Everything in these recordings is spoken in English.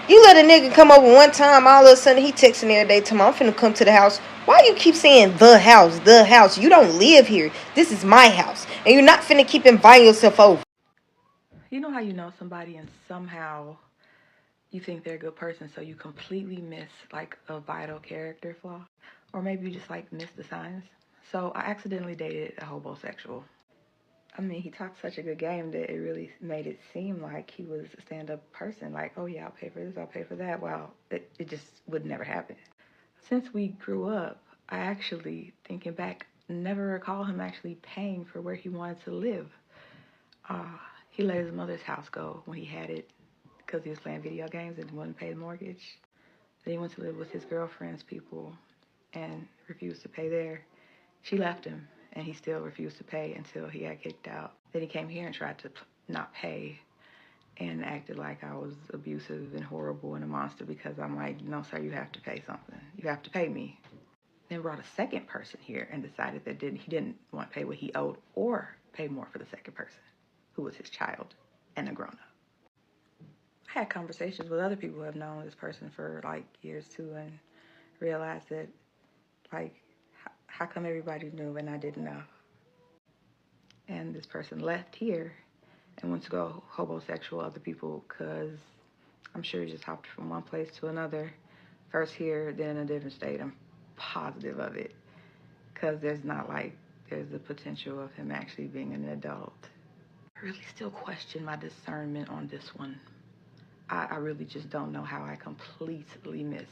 You let a nigga come over one time, all of a sudden he texting every day, I'm finna come to the house. Why you keep saying the house, the house? You don't live here. This is my house. And you're not finna keep inviting yourself over. You know how you know somebody and somehow you think they're a good person, so you completely miss like a vital character flaw? Or maybe you just like miss the signs. So I accidentally dated a hobosexual. I mean, he talked such a good game that it really made it seem like he was a stand-up person. Like, oh yeah, I'll pay for this, I'll pay for that. Well, it just would never happen. Since we grew up, I actually, thinking back, never recall him actually paying for where he wanted to live. He let his mother's house go when he had it because he was playing video games and wouldn't pay the mortgage. Then he went to live with his girlfriend's people and refused to pay there. She left him, and he still refused to pay until he got kicked out. Then he came here and tried to not pay and acted like I was abusive and horrible and a monster because I'm like, no, sir, you have to pay something. You have to pay me. Then brought a second person here and decided that he didn't want to pay what he owed or pay more for the second person, who was his child and a grown-up. I had conversations with other people who have known this person for like years too and realized that like, how come everybody knew and I didn't know? And this person left here and went to go hobosexual other people because I'm sure he just hopped from one place to another. First here, then in a different state. I'm positive of it because there's the potential of him actually being an adult. I really still question my discernment on this one. I really just don't know how I completely missed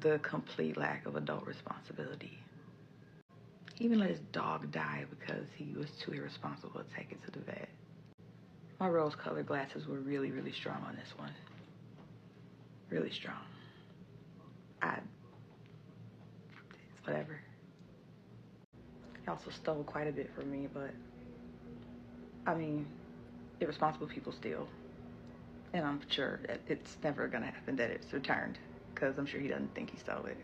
the complete lack of adult responsibility. He even let his dog die because he was too irresponsible to take it to the vet. My rose-colored glasses were really, really strong on this one. Really strong. It's whatever. He also stole quite a bit from me, but I mean, irresponsible people steal. And I'm sure that it's never gonna happen that it's returned because I'm sure he doesn't think he stole it.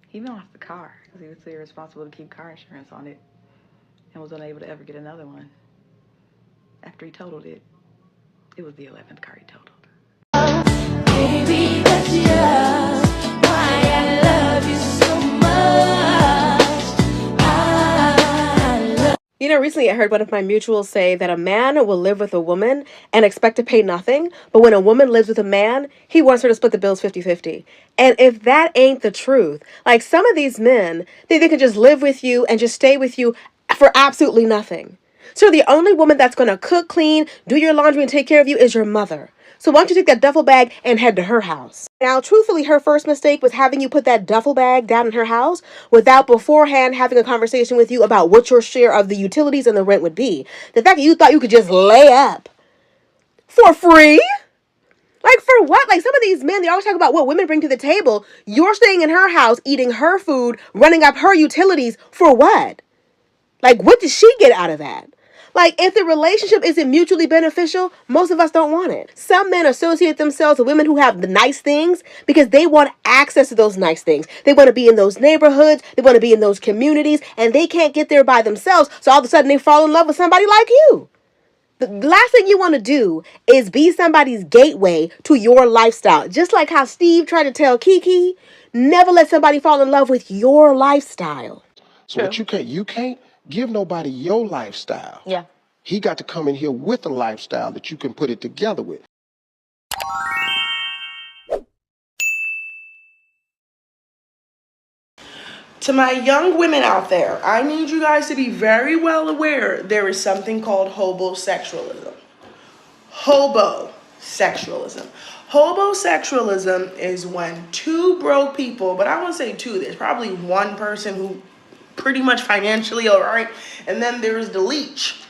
He even lost the car because he was too irresponsible to keep car insurance on it and was unable to ever get another one. After he totaled it, it was the 11th car he totaled. Baby, that's why I love you so much. You know, recently I heard one of my mutuals say that a man will live with a woman and expect to pay nothing, but when a woman lives with a man, he wants her to split the bills 50-50. And if that ain't the truth, like some of these men, they can just live with you and just stay with you for absolutely nothing. So the only woman that's going to cook, clean, do your laundry, and take care of you is your mother. So why don't you take that duffel bag and head to her house? Now, truthfully, her first mistake was having you put that duffel bag down in her house without beforehand having a conversation with you about what your share of the utilities and the rent would be. The fact that you thought you could just lay up for free? Like, for what? Like, some of these men, they always talk about what women bring to the table. You're staying in her house, eating her food, running up her utilities for what? Like, what does she get out of that? Like, if the relationship isn't mutually beneficial, most of us don't want it. Some men associate themselves with women who have the nice things because they want access to those nice things. They want to be in those neighborhoods. They want to be in those communities, and they can't get there by themselves. So all of a sudden they fall in love with somebody like you. The last thing you want to do is be somebody's gateway to your lifestyle. Just like how Steve tried to tell Kiki, never let somebody fall in love with your lifestyle. So what you can't give nobody your lifestyle. Yeah. He got to come in here with a lifestyle that you can put it together with. To my young women out there, I need you guys to be very well aware there is something called hobosexualism. Hobosexualism. Hobosexualism is when two broke people, but I won't say two, there's probably one person who pretty much financially alright, and then there's the leech.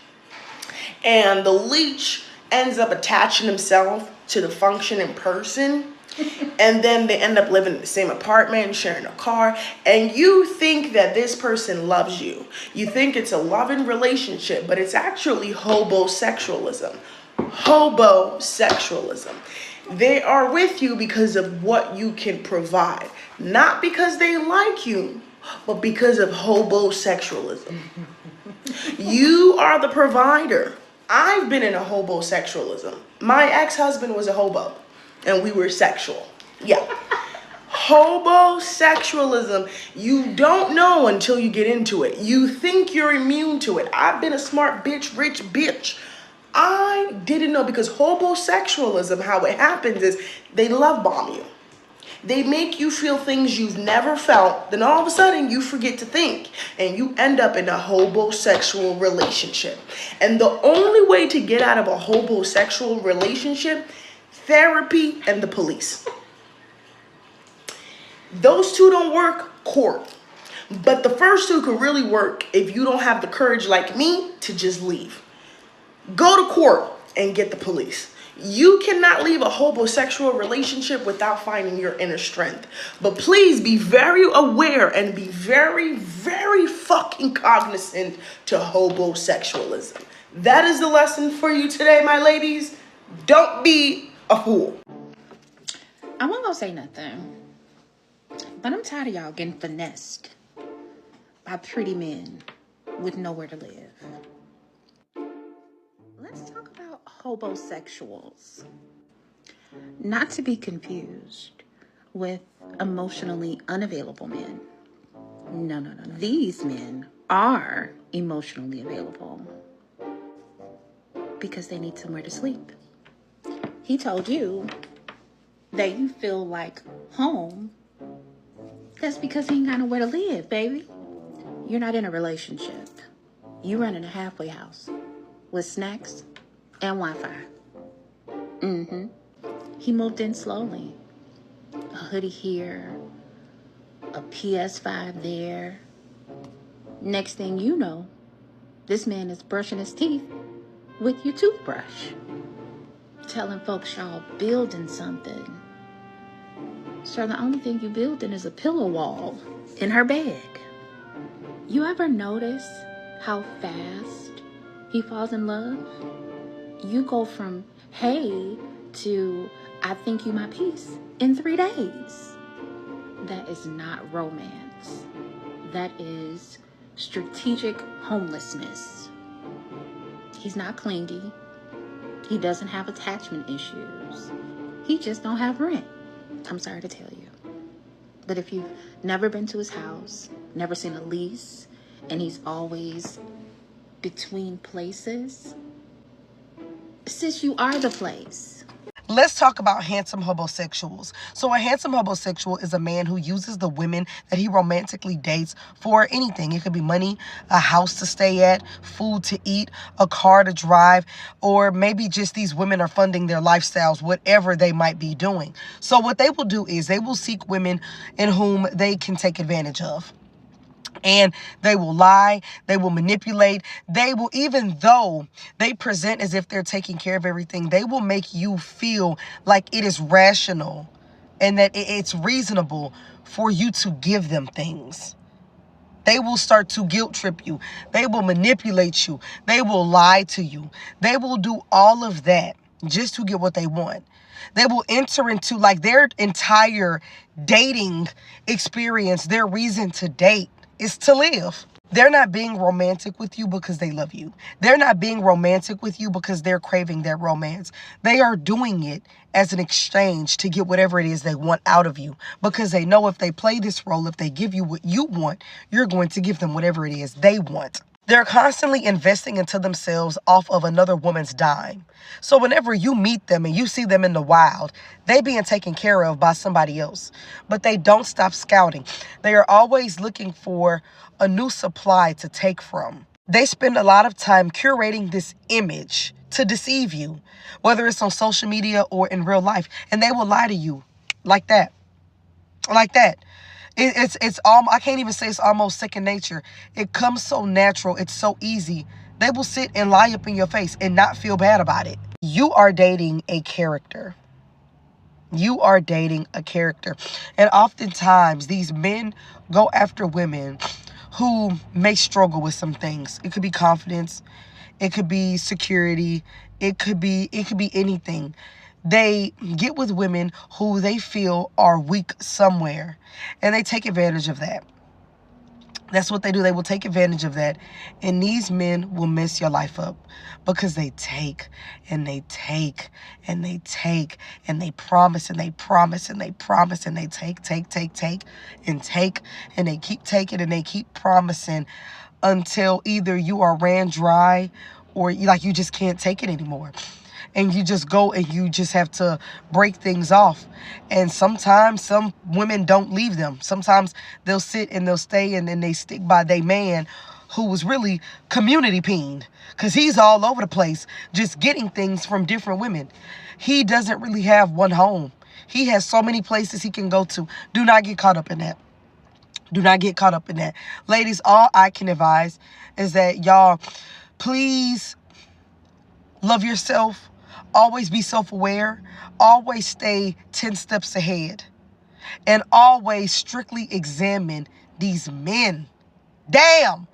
And the leech ends up attaching himself to the functioning person, and then they end up living in the same apartment, sharing a car, and you think that this person loves you. You think it's a loving relationship, but it's actually hobosexualism. Hobosexualism. They are with you because of what you can provide, not because they like you, but because of hobosexualism. You are the provider. I've been in a hobosexualism. My ex-husband was a hobo. and we were sexual. Yeah. Hobosexualism, you don't know until you get into it. You think you're immune to it. I've been a smart bitch, rich bitch. I didn't know, because hobosexualism, how it happens is they love bomb you. They make you feel things you've never felt. Then all of a sudden you forget to think and you end up in a hobosexual relationship. And the only way to get out of a hobosexual relationship, therapy and the police. Those two don't work, court. But the first two could really work if you don't have the courage like me to just leave. Go to court and get the police. You cannot leave a hobosexual relationship without finding your inner strength. But please be very aware and be very, very fucking cognizant to hobosexualism. That is the lesson for you today, my ladies. Don't be a fool. I wasn't gonna say nothing, but I'm tired of y'all getting finessed by pretty men with nowhere to live. Let's talk about hobosexuals. Not to be confused with emotionally unavailable men. No. These men are emotionally available because they need somewhere to sleep. He told you that you feel like home. That's because he ain't got nowhere to live, baby. You're not in a relationship. You run in a halfway house with snacks and Wi-Fi. He moved in slowly. A hoodie here, a PS5 there. Next thing you know, this man is brushing his teeth with your toothbrush. Telling folks y'all building something. Sir, the only thing you building is a pillow wall in her bag. You ever notice how fast he falls in love? You go from, hey, to, I think you my piece in 3 days. That is not romance. That is strategic homelessness. He's not clingy. He doesn't have attachment issues. He just don't have rent. I'm sorry to tell you. But if you've never been to his house, never seen a lease, and he's always between places, sis, you are the place. Let's talk about handsome hobosexuals. So a handsome hobosexual is a man who uses the women that he romantically dates for anything. It could be money, a house to stay at, food to eat, a car to drive, or maybe just these women are funding their lifestyles, whatever they might be doing. So what they will do is they will seek women in whom they can take advantage of. And they will lie, they will manipulate, they will, even though they present as if they're taking care of everything, they will make you feel like it is rational and that it's reasonable for you to give them things. They will start to guilt trip you. They will manipulate you. They will lie to you. They will do all of that just to get what they want. They will enter into like their entire dating experience, their reason to date is to live. They're not being romantic with you because they love you. They're not being romantic with you because they're craving their romance. They are doing it as an exchange to get whatever it is they want out of you, because they know if they play this role, if they give you what you want, you're going to give them whatever it is they want. They're constantly investing into themselves off of another woman's dime. So whenever you meet them and you see them in the wild, they being taken care of by somebody else. But they don't stop scouting. They are always looking for a new supply to take from. They spend a lot of time curating this image to deceive you, whether it's on social media or in real life. And they will lie to you like that. Like that. It's I can't even say it's almost second nature. It comes so natural. It's so easy. They will sit and lie up in your face and not feel bad about it. You are dating a character. You are dating a character. And oftentimes these men go after women who may struggle with some things. It could be confidence. It could be security. It could be anything. They get with women who they feel are weak somewhere, and they take advantage of that. That's what they do. They will take advantage of that. And these men will mess your life up because they take and they take and they take and they promise and they promise and they promise and they take and they keep taking and they keep promising until either you are ran dry or you just can't take it anymore. And you just go and you just have to break things off. And sometimes some women don't leave them. Sometimes they'll sit and they'll stay and then they stick by their man who was really community peened because he's all over the place just getting things from different women. He doesn't really have one home. He has so many places he can go to. Do not get caught up in that. Do not get caught up in that. Ladies, all I can advise is that y'all, please love yourself. Always be self-aware. Always stay 10 steps ahead. And always strictly examine these men. Damn.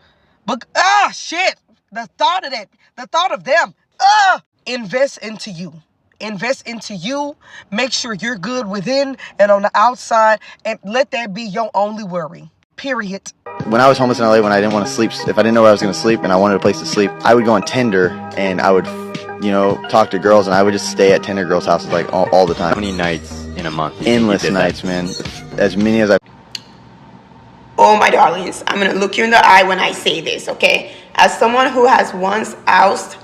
But, shit. The thought of that. The thought of them. Invest into you. Invest into you. Make sure you're good within and on the outside. And let that be your only worry. Period. When I was homeless in LA, when I didn't want to sleep, if I didn't know where I was going to sleep and I wanted a place to sleep, I would go on Tinder and I would talk to girls, and I would just stay at Tinder girls' houses like all the time. How many nights in a month? Endless nights, man. As many as I. Oh, my darlings, I'm going to look you in the eye when I say this, okay? As someone who has once ousted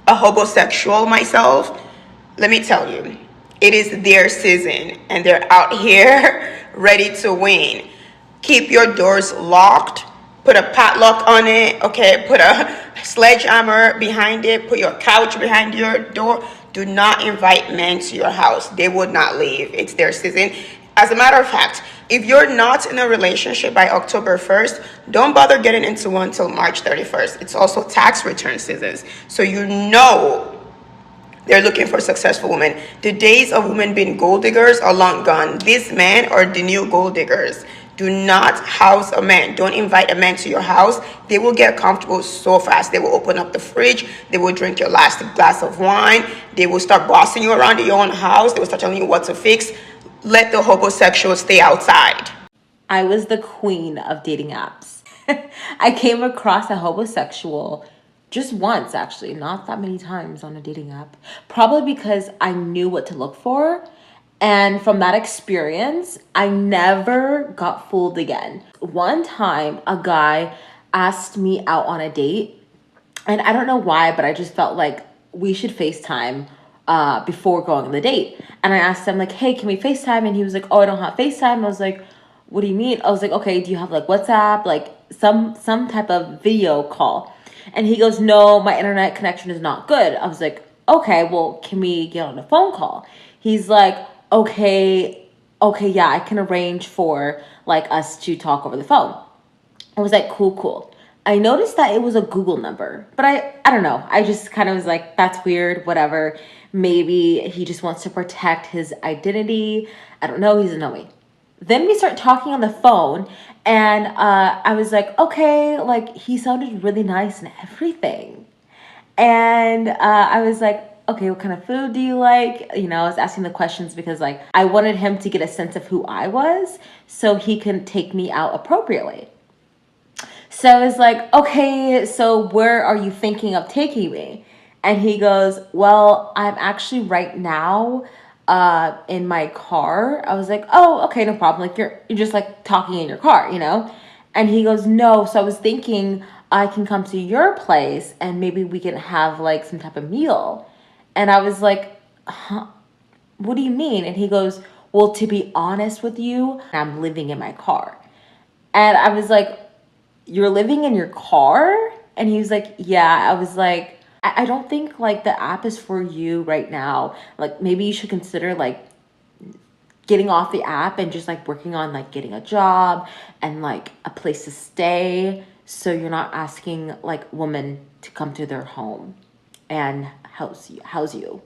a hobosexual myself, let me tell you, it is their season, and they're out here ready to win. Keep your doors locked. Put a padlock on it, okay? Put a sledgehammer behind it. Put your couch behind your door. Do not invite men to your house. They would not leave. It's their season. As a matter of fact, if you're not in a relationship by October 1st, don't bother getting into one until March 31st. It's also tax return seasons. So they're looking for successful women. The days of women being gold diggers are long gone. These men are the new gold diggers. Do not house a man. Don't invite a man to your house. They will get comfortable so fast. They will open up the fridge. They will drink your last glass of wine. They will start bossing you around your own house. They will start telling you what to fix. Let the hobosexual stay outside. I was the queen of dating apps. I came across a hobosexual just once, actually, not that many times on a dating app. Probably because I knew what to look for. And from that experience, I never got fooled again. One time, a guy asked me out on a date. And I don't know why, but I just felt like we should FaceTime before going on the date. And I asked him, like, hey, can we FaceTime? And he was like, oh, I don't have FaceTime. I was like, what do you mean? I was like, okay, do you have like WhatsApp? Like some type of video call? And he goes, no, my internet connection is not good. I was like, okay, well, can we get on a phone call? He's like, okay, yeah, I can arrange for like us to talk over the phone. I was like, cool. I noticed that it was a Google number, but I don't know. I just kind of was like, that's weird, whatever. Maybe he just wants to protect his identity. I don't know. He doesn't know me. Then we start talking on the phone, and I was like, okay, like he sounded really nice and everything. And I was like, okay, what kind of food do you like? I was asking the questions because like I wanted him to get a sense of who I was so he can take me out appropriately. So I was like, okay, so where are you thinking of taking me? And he goes, well, I'm actually right now in my car. I was like, oh, okay, no problem. Like you're just like talking in your car, And he goes, no. So I was thinking I can come to your place and maybe we can have like some type of meal. And I was like, huh, what do you mean? And he goes, well, to be honest with you, I'm living in my car. And I was like, you're living in your car? And he was like, yeah. I was like, I don't think like the app is for you right now. Like maybe you should consider like getting off the app and just like working on like getting a job and like a place to stay. So you're not asking like women to come to their home and house you.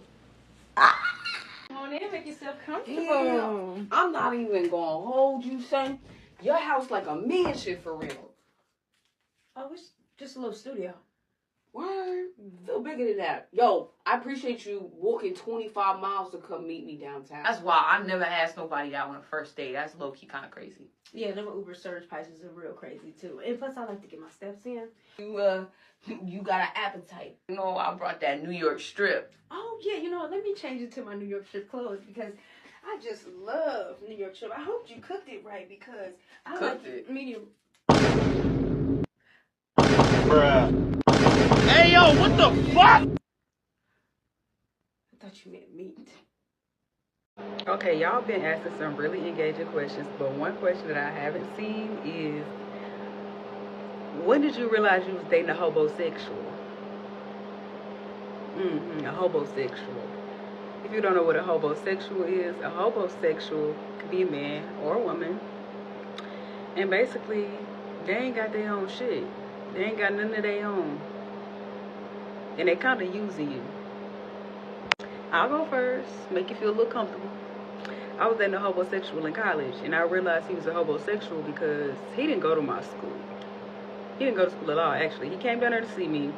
Come on in, make yourself comfortable. Yeah. I'm not even gonna hold you, son. Your house like a mansion for real. Oh, it's just a little studio. Word. Feel bigger than that. Yo, I appreciate you walking 25 miles to come meet me downtown. That's why I never asked nobody out on a first date. That's low-key kind of crazy. Yeah, them Uber surge prices are real crazy too. And plus, I like to get my steps in. You got an appetite. You know, I brought that New York strip. Oh yeah, you know what? Let me change it to my New York strip clothes because I just love New York strip. I hope you cooked it right because I Cooked like it. medium. Bruh. Hey, yo, what the fuck? I thought you meant meat. Okay, y'all been asking some really engaging questions, but one question that I haven't seen is, when did you realize you was dating a hobosexual? A hobosexual. If you don't know what a hobosexual is, a hobosexual could be a man or a woman. And basically, they ain't got their own shit. They ain't got none of their own. And they kind of using you. I'll go first, make you feel a little comfortable. I was dating a hobosexual in college, and I realized he was a hobosexual because he didn't go to my school. He didn't go to school at all, actually. He came down there to see me,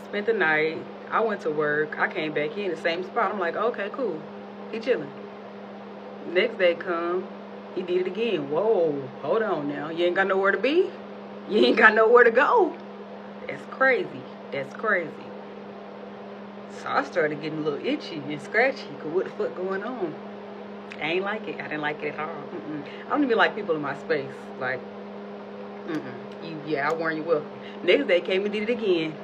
spent the night. I went to work. I came back in the same spot. I'm like, okay, cool. He chilling. Next day come, he did it again. Whoa, hold on now. You ain't got nowhere to be? You ain't got nowhere to go? That's crazy. That's crazy. So I started getting a little itchy and scratchy. Cause what the fuck going on? I ain't like it. I didn't like it at all. I don't even like people in my space. Like, yeah, I warn you well. Next day came and did it again.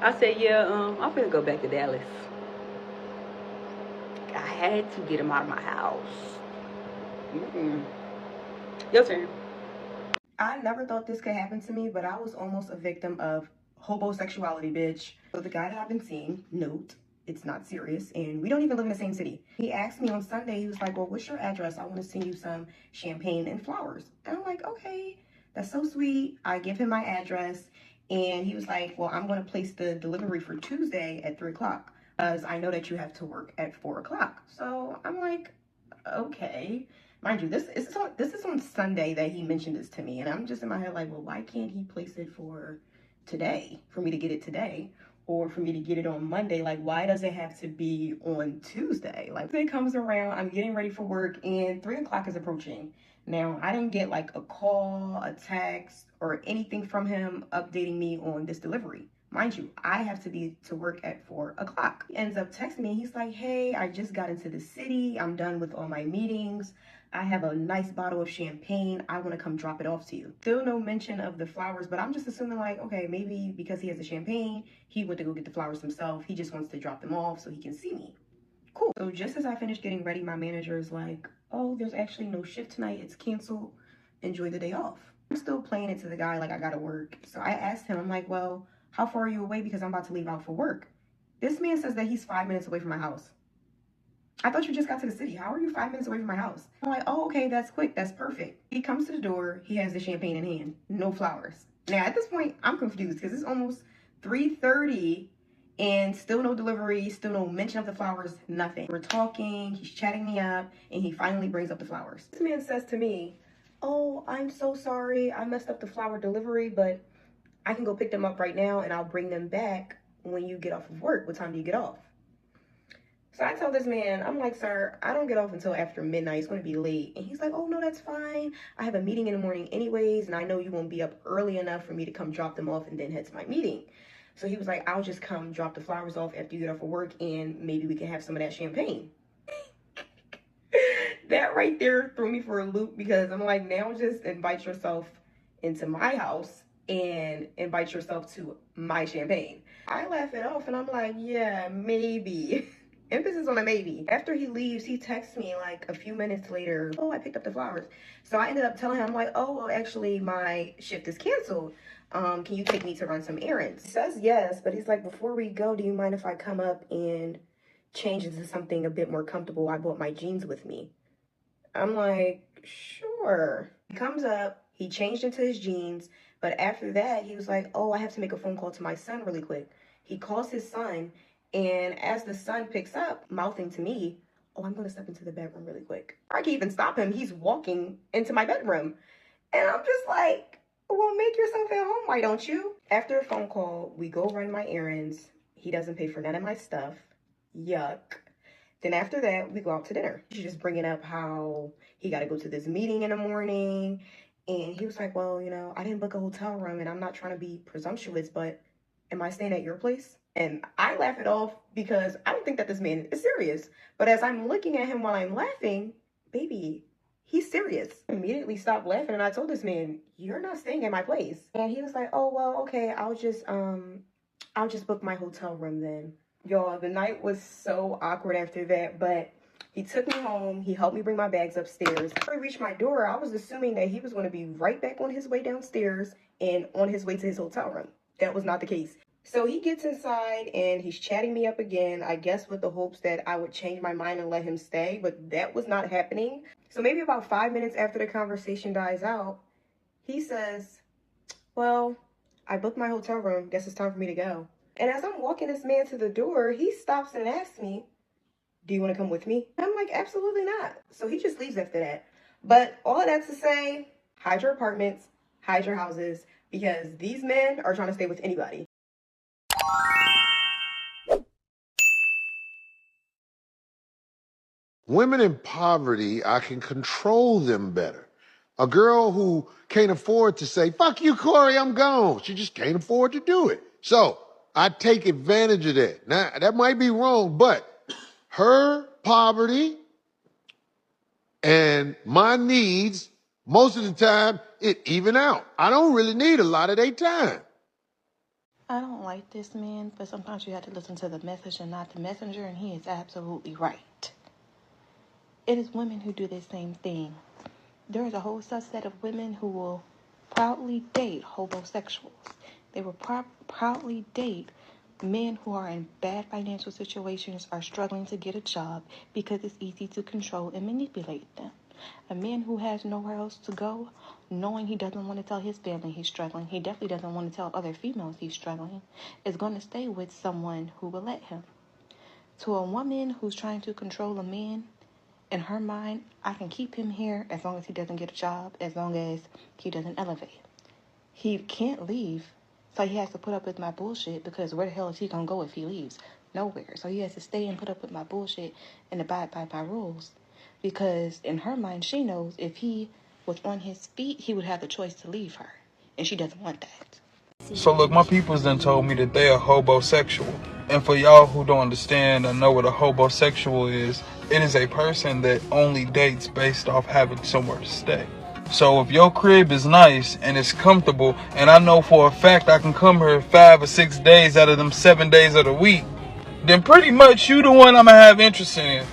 I said, yeah, I'm finna go back to Dallas. I had to get him out of my house. Your turn. I never thought this could happen to me, but I was almost a victim of hobosexuality, bitch. So the guy that I've been seeing, note, it's not serious, and we don't even live in the same city. He asked me on Sunday, he was like, well, what's your address? I want to send you some champagne and flowers. And I'm like, okay, that's so sweet. I give him my address, and he was like, well, I'm going to place the delivery for Tuesday at 3 o'clock, because I know that you have to work at 4 o'clock. So I'm like, okay. Mind you, this is on Sunday that he mentioned this to me, and I'm just in my head like, well, why can't he place it for today, for me to get it today, or for me to get it on Monday? Like, why does it have to be on Tuesday? Like, Tuesday comes around, I'm getting ready for work, and 3 o'clock is approaching. Now, I didn't get like a call, a text, or anything from him updating me on this delivery. Mind you, I have to be to work at 4 o'clock. He ends up texting me. He's like, hey, I just got into the city. I'm done with all my meetings. I have a nice bottle of champagne. I want to come drop it off to you. Still no mention of the flowers, but I'm just assuming like, okay, maybe because he has the champagne, he went to go get the flowers himself. He just wants to drop them off so he can see me. Cool. So just as I finished getting ready, my manager is like, oh, there's actually no shift tonight. It's canceled. Enjoy the day off. I'm still playing it to the guy like I gotta work. So I asked him, I'm like, well, how far are you away? Because I'm about to leave out for work. This man says that he's 5 minutes away from my house. I thought you just got to the city. How are you 5 minutes away from my house? I'm like, oh, okay, that's quick. That's perfect. He comes to the door. He has the champagne in hand. No flowers. Now, at this point, I'm confused because it's almost 3:30 and still no delivery, still no mention of the flowers, nothing. We're talking, he's chatting me up, and he finally brings up the flowers. This man says to me, oh, I'm so sorry. I messed up the flower delivery, but I can go pick them up right now and I'll bring them back when you get off of work. What time do you get off? So I tell this man, I'm like, sir, I don't get off until after midnight. It's going to be late. And he's like, oh, no, that's fine. I have a meeting in the morning anyways, and I know you won't be up early enough for me to come drop them off and then head to my meeting. So he was like, I'll just come drop the flowers off after you get off of work, and maybe we can have some of that champagne. That right there threw me for a loop because I'm like, now just invite yourself into my house and invite yourself to my champagne. I laugh it off and I'm like, yeah, maybe. Emphasis on a maybe. After he leaves, he texts me like a few minutes later, oh, I picked up the flowers. So I ended up telling him, I'm like, oh, well, actually, my shift is canceled. Can you take me to run some errands? He says yes, but he's like, before we go, do you mind if I come up and change into something a bit more comfortable? I brought my jeans with me. I'm like, sure. He comes up, he changed into his jeans, but after that, he was like, oh, I have to make a phone call to my son really quick. He calls his son, and as the son picks up, mouthing to me, oh, I'm going to step into the bedroom really quick. I can't even stop him. He's walking into my bedroom. And I'm just like, Well, make yourself at home, why don't you? After a phone call, we go run my errands. He doesn't pay for none of my stuff. Yuck. Then after that, we go out to dinner. She's just bringing up how he got to go to this meeting in the morning. And he was like, well, you know, I didn't book a hotel room and I'm not trying to be presumptuous, but am I staying at your place? And I laugh it off because I don't think that this man is serious. But as I'm looking at him while I'm laughing, baby, he's serious. I immediately stopped laughing and I told this man, you're not staying at my place. And he was like, oh, well, okay, I'll just book my hotel room then. Y'all, the night was so awkward after that, but he took me home. He helped me bring my bags upstairs. Before I reached my door, I was assuming that he was going to be right back on his way downstairs and on his way to his hotel room. That was not the case. So he gets inside and he's chatting me up again, I guess with the hopes that I would change my mind and let him stay, but that was not happening. So maybe about 5 minutes after the conversation dies out, he says, well, I booked my hotel room. Guess it's time for me to go. And as I'm walking this man to the door, he stops and asks me, do you want to come with me? I'm like, absolutely not. So he just leaves after that. But all of that to say, hide your apartments, hide your houses, because these men are trying to stay with anybody. Women in poverty, I can control them better. A girl who can't afford to say, fuck you, Corey, I'm gone. She just can't afford to do it. So I take advantage of that. Now, that might be wrong, but her poverty and my needs, most of the time, it even out. I don't really need a lot of their time. I don't like this man, but sometimes you have to listen to the message and not the messenger, and he is absolutely right. It is women who do the same thing. There is a whole subset of women who will proudly date hobosexuals. They will proudly date men who are in bad financial situations, are struggling to get a job because it's easy to control and manipulate them. A man who has nowhere else to go, knowing he doesn't want to tell his family he's struggling, he definitely doesn't want to tell other females he's struggling, is going to stay with someone who will let him. To a woman who's trying to control a man, in her mind, I can keep him here as long as he doesn't get a job, as long as he doesn't elevate. He can't leave, so he has to put up with my bullshit, because where the hell is he going to go if he leaves? Nowhere. So he has to stay and put up with my bullshit and abide by my rules. Because in her mind, she knows if he was on his feet, he would have the choice to leave her. And she doesn't want that. So look, my peoples done told me that they are hobosexual. And for y'all who don't understand or know what a hobosexual is, it is a person that only dates based off having somewhere to stay. So if your crib is nice and it's comfortable, and I know for a fact I can come here 5 or 6 days out of them 7 days of the week, then pretty much you the one I'm gonna have interest in.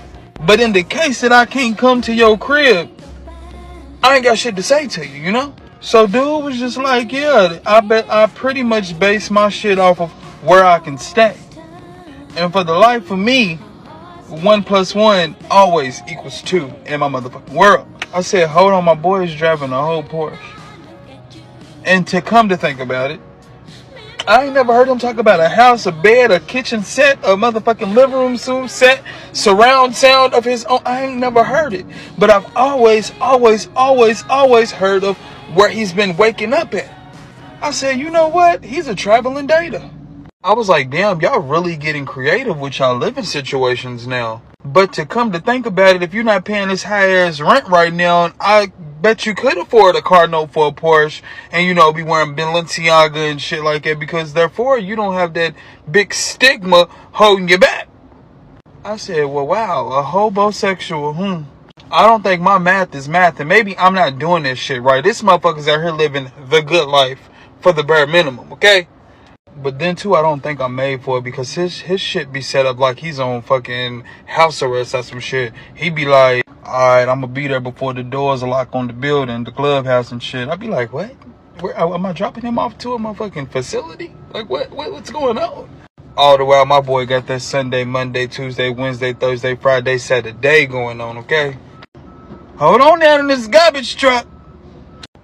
But in the case that I can't come to your crib, I ain't got shit to say to you, you know? So dude was just like, yeah, I bet I pretty much base my shit off of where I can stay. And for the life of me, 1 + 1 always equals 2 in my motherfucking world. I said, hold on, my boy is driving a whole Porsche. And to come to think about it, I ain't never heard him talk about a house, a bed, a kitchen set, a motherfucking living room set, surround sound of his own. I ain't never heard it. But I've always heard of where he's been waking up at. I said, you know what? He's a traveling data. I was like, damn, y'all really getting creative with y'all living situations now. But to come to think about it, if you're not paying this high ass rent right now, I bet you could afford a car note for a Porsche and, you know, be wearing Balenciaga and shit like that, because therefore you don't have that big stigma holding you back. I said, well, wow, a hobosexual, I don't think my math is math, and maybe I'm not doing this shit right. This motherfucker's out here living the good life for the bare minimum, okay? But then too, I don't think I'm made for it, because his shit be set up like he's on fucking house arrest or some shit. He be like, alright, I'm gonna be there before the doors lock on the building, the clubhouse and shit. I'd be like, what? Where am I dropping him off to a motherfucking facility? Like what's going on? All the while my boy got that Sunday, Monday, Tuesday, Wednesday, Thursday, Friday, Saturday going on, okay? Hold on down in this garbage truck.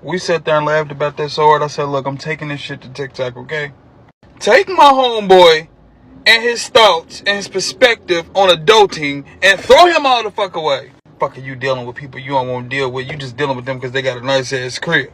We sat there and laughed about that so hard. I said, look, I'm taking this shit to TikTok, okay? Take my homeboy and his thoughts and his perspective on adulting and throw him all the fuck away. Fuck are you dealing with people you don't want to deal with? You just dealing with them because they got a nice ass crib.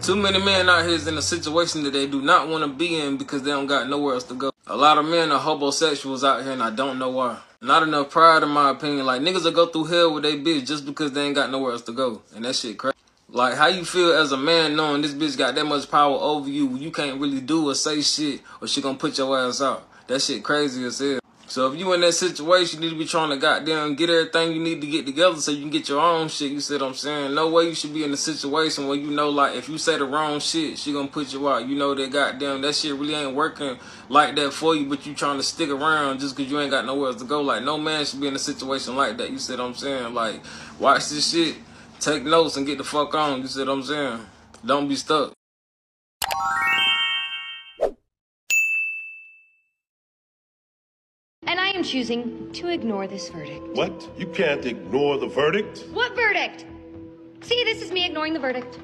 Too many men out here is in a situation that they do not want to be in because they don't got nowhere else to go. A lot of men are hobosexuals out here and I don't know why. Not enough pride in my opinion. Like niggas will go through hell with they bitch just because they ain't got nowhere else to go. And that shit crazy. Like how you feel as a man knowing this bitch got that much power over you, you can't really do or say shit or she gonna put your ass out. That shit crazy as hell. So if you in that situation, you need to be trying to goddamn get everything you need to get together so you can get your own shit. You see what I'm saying? No way you should be in a situation where you know, like, if you say the wrong shit, she gonna put you out. You know that goddamn, that shit really ain't working like that for you, but you trying to stick around just because you ain't got nowhere else to go. Like, no man should be in a situation like that. You see what I'm saying? Like, watch this shit, take notes, and get the fuck on. You see what I'm saying? Don't be stuck. And I am choosing to ignore this verdict. What? You can't ignore the verdict? What verdict? See, this is me ignoring the verdict.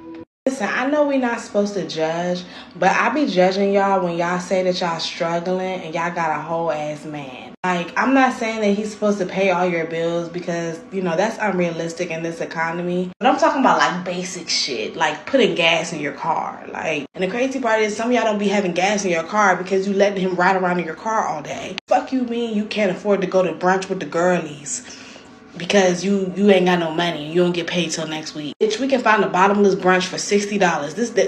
Listen, I know we're not supposed to judge, but I be judging y'all when y'all say that y'all struggling and y'all got a whole ass man. Like, I'm not saying that he's supposed to pay all your bills because, you know, that's unrealistic in this economy. But I'm talking about, like, basic shit, like putting gas in your car. Like, and the crazy part is some of y'all don't be having gas in your car because you letting him ride around in your car all day. Fuck you mean you can't afford to go to brunch with the girlies because you ain't got no money and you don't get paid till next week. Bitch, we can find a bottomless brunch for $60.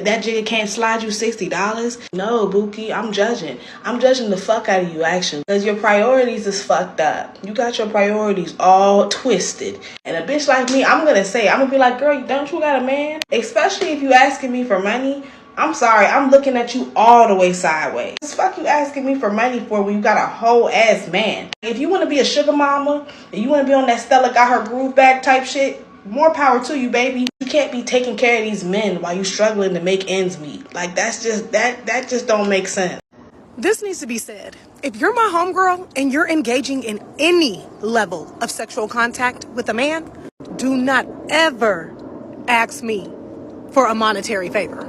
That jigga can't slide you $60. No, Bookie, I'm judging. I'm judging the fuck out of you, actually. Because your priorities is fucked up. You got your priorities all twisted. And a bitch like me, I'm gonna be like, girl, don't you got a man? Especially if you asking me for money. I'm sorry, I'm looking at you all the way sideways. What the fuck you asking me for money for when you got a whole ass man? If you want to be a sugar mama and you want to be on that Stella got her groove back type shit, more power to you, baby. You can't be taking care of these men while you struggling to make ends meet. Like that's just that just don't make sense. This needs to be said. If you're my homegirl and you're engaging in any level of sexual contact with a man, do not ever ask me for a monetary favor.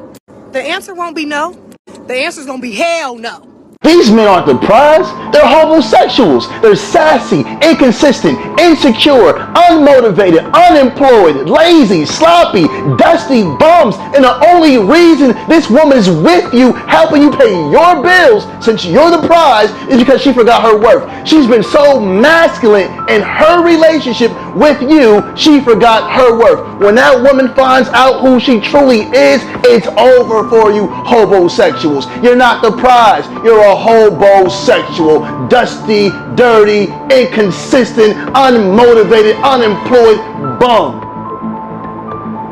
The answer won't be no. The answer's gonna be hell no. These men aren't the prize. They're homosexuals. They're sassy, inconsistent, insecure, unmotivated, unemployed, lazy, sloppy, dusty bums. And the only reason this woman is with you, helping you pay your bills, since you're the prize, is because she forgot her worth. She's been so masculine in her relationship with you, she forgot her worth. When that woman finds out who she truly is, it's over for you hobosexuals. You're not the prize. You're a hobosexual, dusty, dirty, inconsistent, unmotivated, unemployed bum.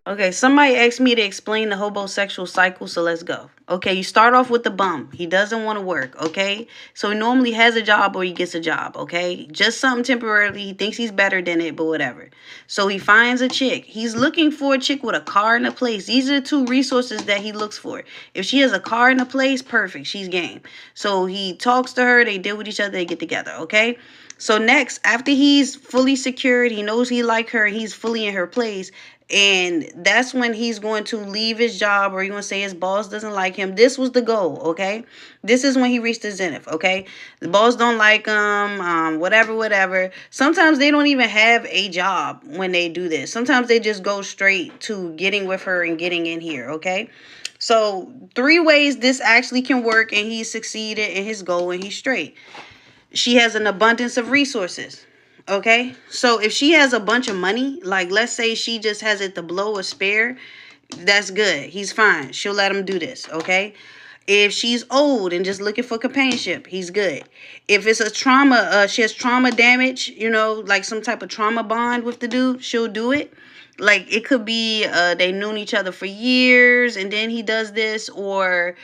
Okay, somebody asked me to explain the hobosexual cycle, so let's go. Okay, you start off with the bum. He doesn't want to work, okay? So he normally has a job or he gets a job, okay? Just something temporarily. He thinks he's better than it, but whatever. So he finds a chick. He's looking for a chick with a car and a place. These are the two resources that he looks for. If she has a car and a place, perfect. She's game. So he talks to her. They deal with each other. They get together, okay? So next, after he's fully secured, he knows he like her, he's fully in her place, and that's when he's going to leave his job, or he's going to say his boss doesn't like him. This was the goal, okay? This is when he reached the zenith, okay? The boss don't like him, whatever. Sometimes they don't even have a job when they do this. Sometimes they just go straight to getting with her and getting in here, okay? So 3 ways this actually can work, and he succeeded in his goal, and he's straight. She has an abundance of resources. Okay, so if she has a bunch of money, like let's say she just has it to blow or spare, that's good. He's fine. She'll let him do this. Okay, if she's old and just looking for companionship, he's good. If it's a trauma, she has trauma damage, you know, like some type of trauma bond with the dude, she'll do it. Like it could be they known each other for years and then he does this, or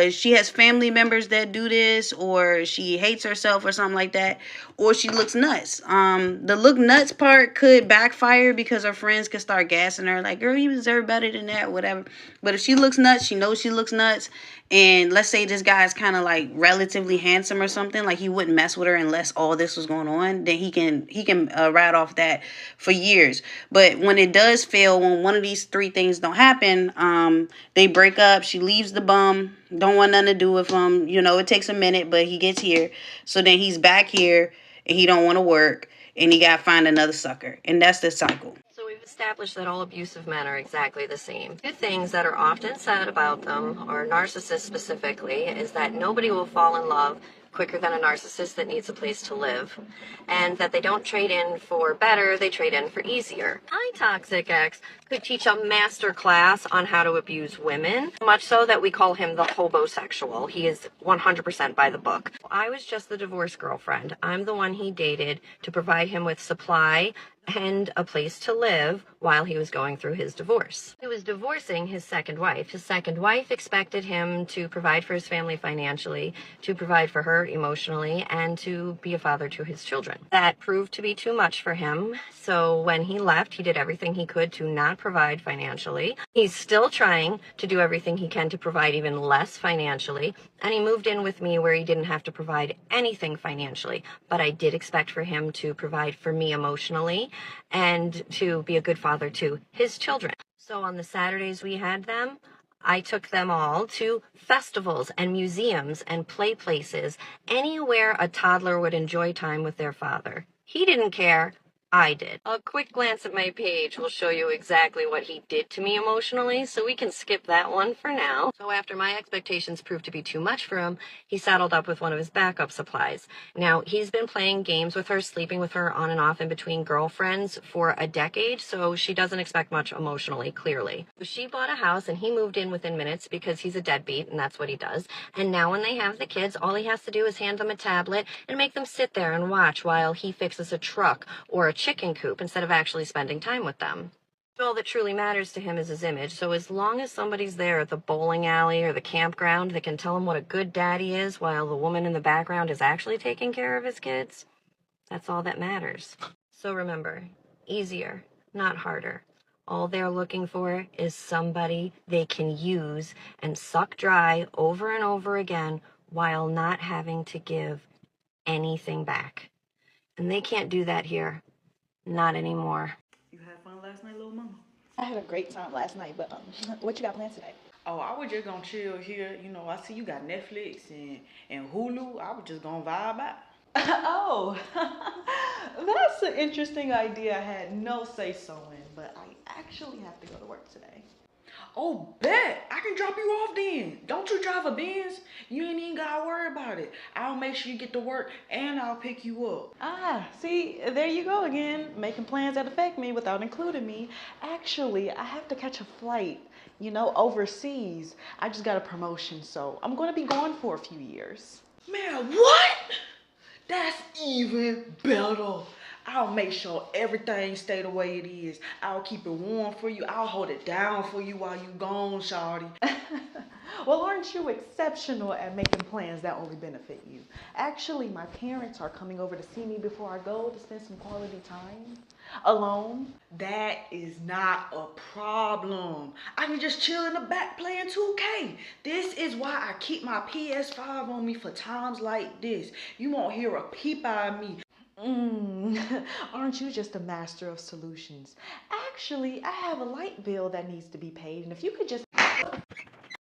she has family members that do this, or she hates herself or something like that, or she looks nuts. The look nuts part could backfire because her friends could start gassing her like, girl, you deserve better than that, whatever. But if she looks nuts, she knows she looks nuts, and let's say this guy is kind of like relatively handsome or something, like he wouldn't mess with her unless all this was going on, then he can ride off that for years. But when it does fail, when one of these 3 things don't happen, they break up. She leaves the bum, don't want nothing to do with him. You know, it takes a minute, but he gets here. So then he's back here and he don't want to work and he got to find another sucker. And that's the cycle. establish that all abusive men are exactly the same. Two things that are often said about them, or narcissists specifically, is that nobody will fall in love quicker than a narcissist that needs a place to live, and that they don't trade in for better, they trade in for easier. My toxic ex could teach a master class on how to abuse women, much so that we call him the Hobosexual. He is 100% by the book. I was just the divorced girlfriend. I'm the one he dated to provide him with supply and a place to live while he was going through his divorce. He was divorcing his second wife. His second wife expected him to provide for his family financially, to provide for her emotionally, and to be a father to his children. That proved to be too much for him, so when he left, he did everything he could to not provide financially. He's still trying to do everything he can to provide even less financially, and he moved in with me where he didn't have to provide anything financially, but I did expect for him to provide for me emotionally and to be a good father to his children. So on the Saturdays we had them, I took them all to festivals and museums and play places, anywhere a toddler would enjoy time with their father. He didn't care. I did. A quick glance at my page will show you exactly what he did to me emotionally, so we can skip that one for now. So after my expectations proved to be too much for him, he saddled up with one of his backup supplies. Now, he's been playing games with her, sleeping with her on and off in between girlfriends for a decade, so she doesn't expect much emotionally, clearly. So she bought a house and he moved in within minutes because he's a deadbeat and that's what he does. And now when they have the kids, all he has to do is hand them a tablet and make them sit there and watch while he fixes a truck or a chicken coop instead of actually spending time with them. All that truly matters to him is his image, so as long as somebody's there at the bowling alley or the campground that can tell him what a good daddy is while the woman in the background is actually taking care of his kids, that's all that matters. So remember, easier, not harder. All they're looking for is somebody they can use and suck dry over and over again while not having to give anything back. And they can't do that here. Not anymore. You had fun last night, little mama? I had a great time last night, but what you got planned today? Oh, I was just gonna chill here. You know, I see you got Netflix and Hulu. I was just gonna vibe out. Oh, that's an interesting idea. I had no say-so in, but I actually have to go to work today. Oh, bet. I can drop you off then. Don't you drive a Benz? You ain't even gotta worry about it. I'll make sure you get to work and I'll pick you up. Ah, see, there you go again, making plans that affect me without including me. Actually, I have to catch a flight, overseas. I just got a promotion, so I'm going to be gone for a few years. Man, what? That's even better. I'll make sure everything stay the way it is. I'll keep it warm for you. I'll hold it down for you while you gone, shawty. Well, aren't you exceptional at making plans that only benefit you? Actually, my parents are coming over to see me before I go to spend some quality time alone. That is not a problem. I can just chill in the back playing 2K. This is why I keep my PS5 on me for times like this. You won't hear a peep out of me. Aren't you just a master of solutions? Actually, I have a light bill that needs to be paid, and if you could just...